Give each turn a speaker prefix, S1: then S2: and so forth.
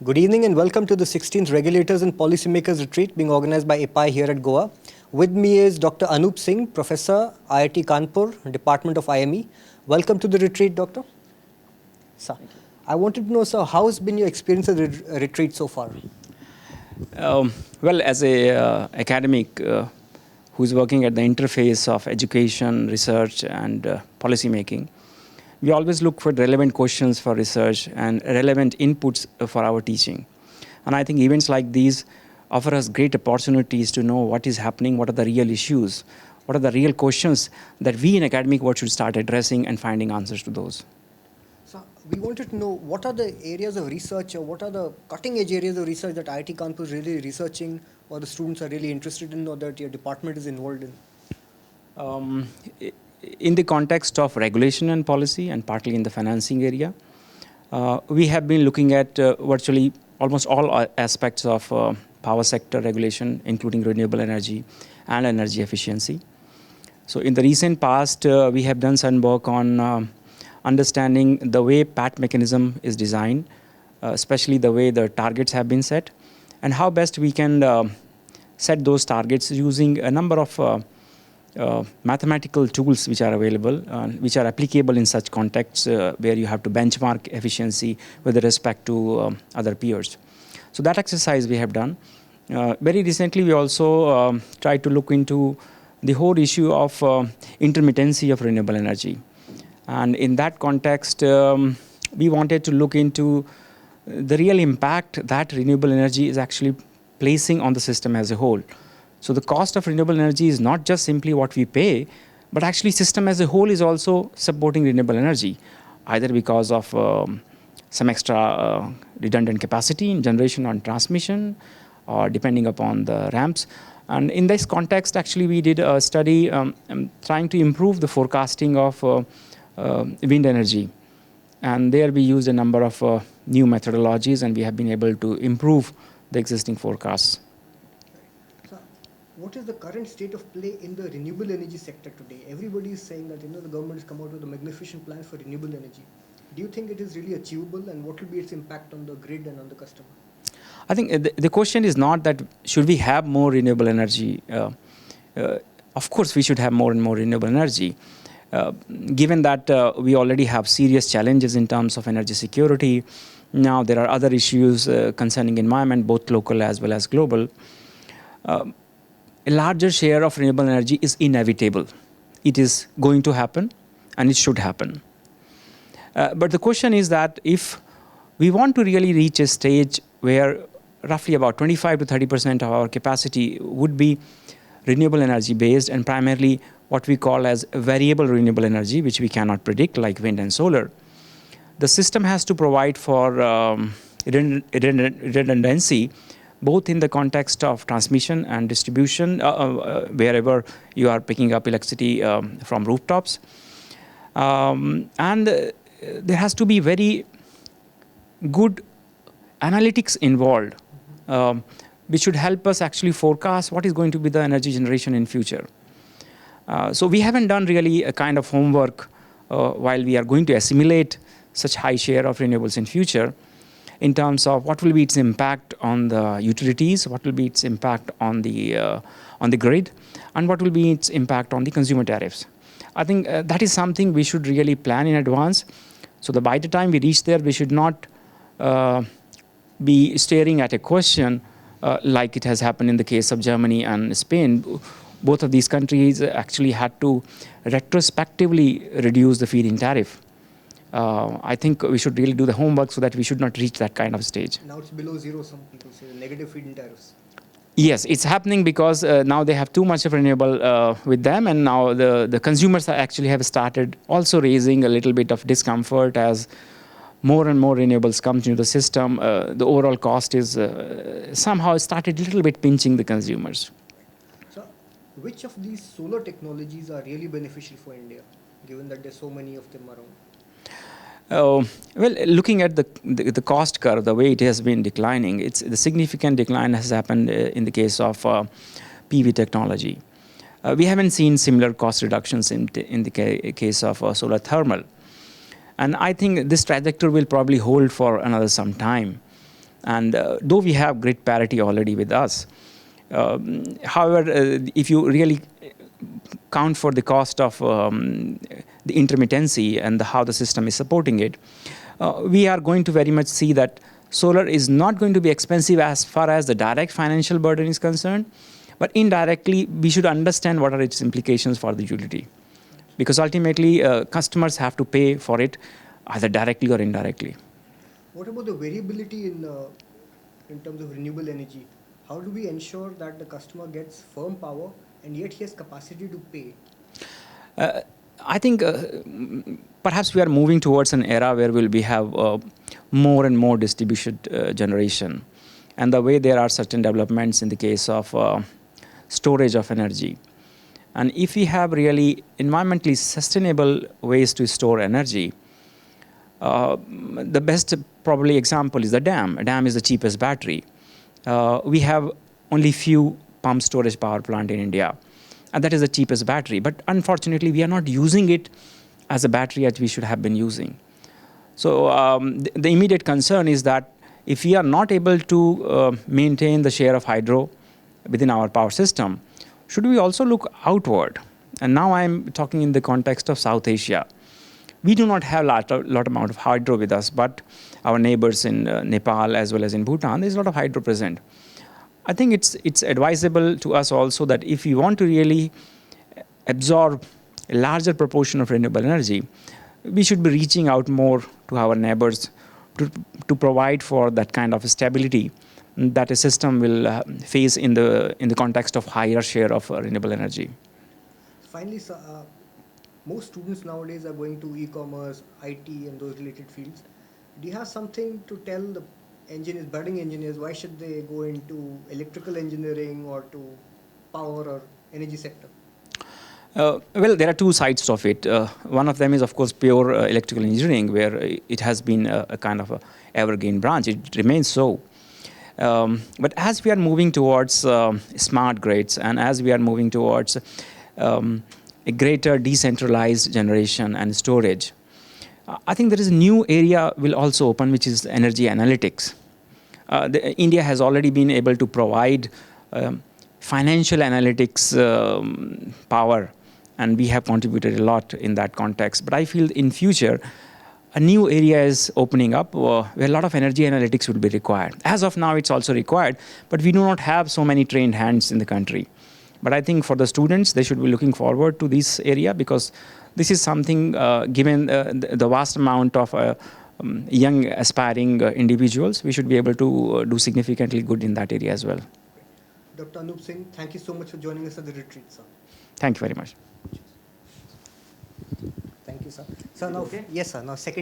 S1: Good evening and welcome to the 16th Regulators and Policymakers Retreat being organized by IPI here at Goa. With me is Dr. Anoop Singh, Professor, IIT Kanpur, Department of IME. Welcome to the retreat, Doctor. Sir, I wanted to know, sir, how has been your experience at the retreat so far?
S2: Well, as a academic who's working at the interface of education, research, and policy making, we always look for relevant questions for research and relevant inputs for our teaching. And I think events like these offer us great opportunities to know what is happening, what are the real issues, what are the real questions that we in academic world should start addressing and finding answers to those.
S1: So we wanted to know what are the areas of research or what are the cutting edge areas of research that IIT Kanpur is really researching or the students are really interested in or that your department is involved in?
S2: In the context of regulation and policy and partly in the financing area, we have been looking at virtually almost all aspects of power sector regulation, including renewable energy and energy efficiency. So in the recent past, we have done some work on understanding the way PAT mechanism is designed, especially the way the targets have been set, and how best we can set those targets using a number of mathematical tools which are available, which are applicable in such contexts where you have to benchmark efficiency with respect to other peers. So that exercise we have done. Very recently, we also tried to look into the whole issue of intermittency of renewable energy. And in that context, we wanted to look into the real impact that renewable energy is actually placing on the system as a whole. So the cost of renewable energy is not just simply what we pay, but actually system as a whole is also supporting renewable energy, either because of some extra redundant capacity in generation or transmission, or depending upon the ramps. And in this context, actually, we did a study trying to improve the forecasting of wind energy. And there we used a number of new methodologies, and we have been able to improve the existing forecasts.
S1: What is the current state of play in the renewable energy sector today? Everybody is saying that the government has come out with a magnificent plan for renewable energy. Do you think it is really achievable, and what will be its impact on the grid and on the customer?
S2: I think the question is not that should we have more renewable energy. Of course, we should have more and more renewable energy. Given that we already have serious challenges in terms of energy security, now there are other issues concerning environment, both local as well as global. A larger share of renewable energy is inevitable. It is going to happen, and it should happen. But the question is that if we want to really reach a stage where roughly about 25 to 30% of our capacity would be renewable energy based, and primarily what we call as variable renewable energy, which we cannot predict, like wind and solar, the system has to provide for redundancy, both in the context of transmission and distribution, wherever you are picking up electricity from rooftops. And there has to be very good analytics involved, which should help us actually forecast what is going to be the energy generation in future. So we haven't done really a kind of homework while we are going to assimilate such high share of renewables in future, in terms of what will be its impact on the utilities, what will be its impact on the grid, and what will be its impact on the consumer tariffs. I think that is something we should really plan in advance, so that by the time we reach there, we should not be staring at a question like it has happened in the case of Germany and Spain. Both of these countries actually had to retrospectively reduce the feed-in tariff. I think we should really do the homework so that we should not reach that kind of stage.
S1: Now it's below zero, some people say, negative feed-in tariffs.
S2: Yes, it's happening because now they have too much of renewable with them, and now the consumers actually have started also raising a little bit of discomfort as more and more renewables come into the system. The overall cost is somehow started a little bit pinching the consumers.
S1: So, which of these solar technologies are really beneficial for India, given that there's so many of them around?
S2: Well, looking at the cost curve, the way it has been declining, the significant decline has happened in the case of PV technology. We haven't seen similar cost reductions in the case of solar thermal. And I think this trajectory will probably hold for another some time. And though we have grid parity already with us, however, if you really count for the cost of the intermittency and how the system is supporting it, we are going to very much see that solar is not going to be expensive as far as the direct financial burden is concerned, but indirectly we should understand what are its implications for the utility. Because ultimately customers have to pay for it either directly or indirectly.
S1: What about the variability in terms of renewable energy? How do we ensure that the customer gets firm power and yet he has capacity to pay?
S2: I think perhaps we are moving towards an era where we have more and more distributed generation. And the way there are certain developments in the case of storage of energy. And if we have really environmentally sustainable ways to store energy, the best probably example is the dam. A dam is the cheapest battery. We have only few pump storage power plant in India, and that is the cheapest battery. But unfortunately, we are not using it as a battery as we should have been using. So the immediate concern is that if we are not able to maintain the share of hydro within our power system, should we also look outward? And now I'm talking in the context of South Asia. We do not have a lot amount of hydro with us, but our neighbors in Nepal as well as in Bhutan, there's a lot of hydro present. I think it's advisable to us also that if we want to really absorb a larger proportion of renewable energy, we should be reaching out more to our neighbors to provide for that kind of stability that a system will face in the context of higher share of renewable energy.
S1: Finally, sir, most students nowadays are going to e-commerce, IT, and those related fields. Do you have something to tell the engineers, budding engineers, why should they go into electrical engineering or to power or energy sector?
S2: Well, there are two sides of it. One of them is, of course, pure electrical engineering, where it has been a kind of a evergreen branch. It remains so. But as we are moving towards smart grids and as we are moving towards a greater decentralized generation and storage, I think there is a new area will also open, which is energy analytics. India has already been able to provide financial analytics power, and we have contributed a lot in that context. But I feel in future, a new area is opening up where a lot of energy analytics will be required. As of now, it's also required, but we do not have so many trained hands in the country. But I think for the students, they should be looking forward to this area because this is something, given the vast amount of young aspiring individuals, we should be able to do significantly good in that area as well.
S1: Dr. Anoop Singh, thank you so much for joining us at the retreat, sir.
S2: Thank you very much.
S1: Thank you, sir. Sir, now, yes, sir. Now, second.